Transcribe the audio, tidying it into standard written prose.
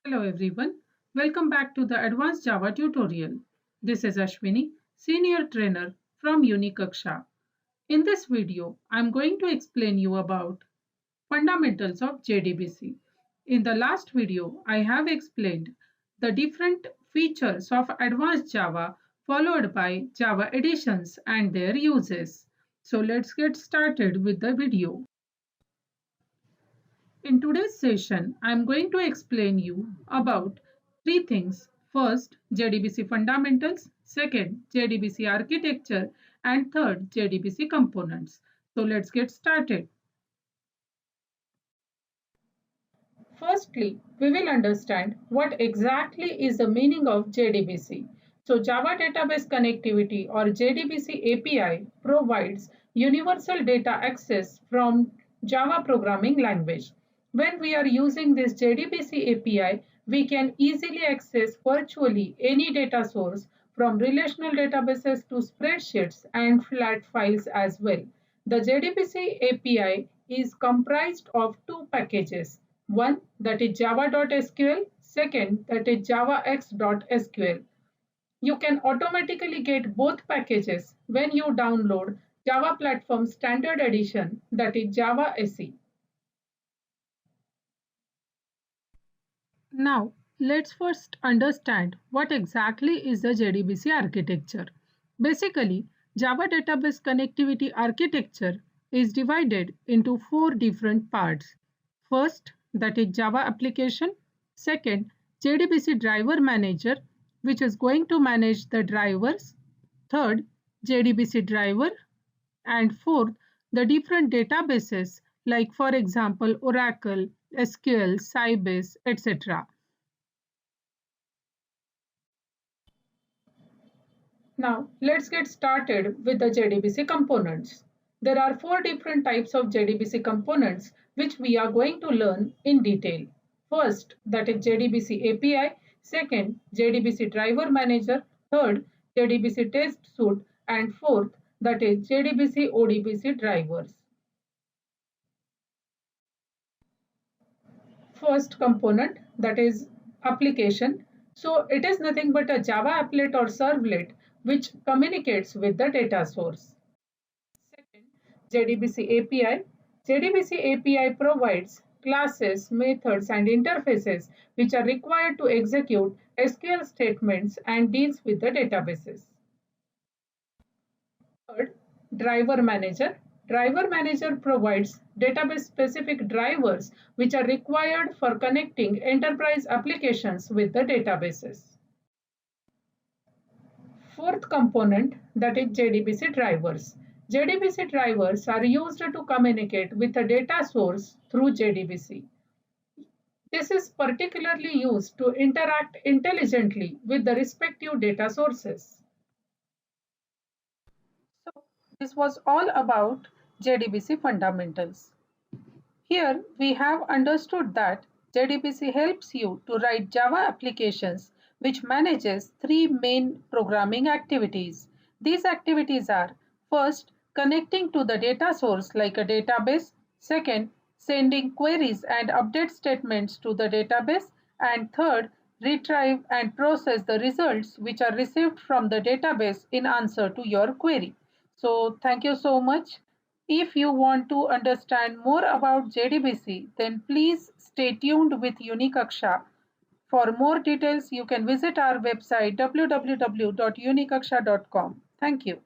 Hello everyone, welcome back to the Advanced Java tutorial. This is Ashwini, Senior Trainer from Unikaksha. In this video, I am going to explain you about fundamentals of JDBC. In the last video, I have explained the different features of Advanced Java followed by Java editions and their uses. So let's get started with the video. In today's session, I am going to explain you about three things. First, JDBC fundamentals. Second, JDBC architecture. And third, JDBC components. So let's get started. Firstly, we will understand what exactly is the meaning of JDBC. So Java Database Connectivity or JDBC API provides universal data access from Java programming language. When we are using this JDBC API, we can easily access virtually any data source from relational databases to spreadsheets and flat files as well. The JDBC API is comprised of two packages. One that is java.sql, second that is javax.sql. You can automatically get both packages when you download Java Platform Standard Edition, that is Java SE. Now, let's first understand what exactly is the JDBC architecture. Basically, Java Database Connectivity Architecture is divided into four different parts. First, that is Java application. Second, JDBC Driver Manager, which is going to manage the drivers. Third, JDBC Driver. And fourth, the different databases like, for example, Oracle, SQL, Sybase, etc. Now, let's get started with the JDBC components. There are four different types of JDBC components which we are going to learn in detail. First, that is JDBC API. Second, JDBC Driver Manager. Third, JDBC Test Suite. And fourth, that is JDBC ODBC Drivers. First component, that is application. So it is nothing but a Java applet or servlet which communicates with the data source. Second, JDBC API. JDBC API provides classes, methods, and interfaces which are required to execute SQL statements and deals with the databases. Third, Driver Manager. Driver Manager provides database-specific drivers which are required for connecting enterprise applications with the databases. Fourth component, that is Jdbc Drivers. Jdbc drivers are used to communicate with the data source through Jdbc. This is particularly used to interact intelligently with the respective data sources. So, this was all about JDBC fundamentals. Here we have understood that JDBC helps you to write Java applications which manages three main programming activities. These activities are: first, connecting to the data source like a database; second, sending queries and update statements to the database; and third, retrieve and process the results which are received from the database in answer to your query. So thank you so much. If you want to understand more about JDBC, then please stay tuned with Unikaksha. For more details, you can visit our website www.unikaksha.com. Thank you.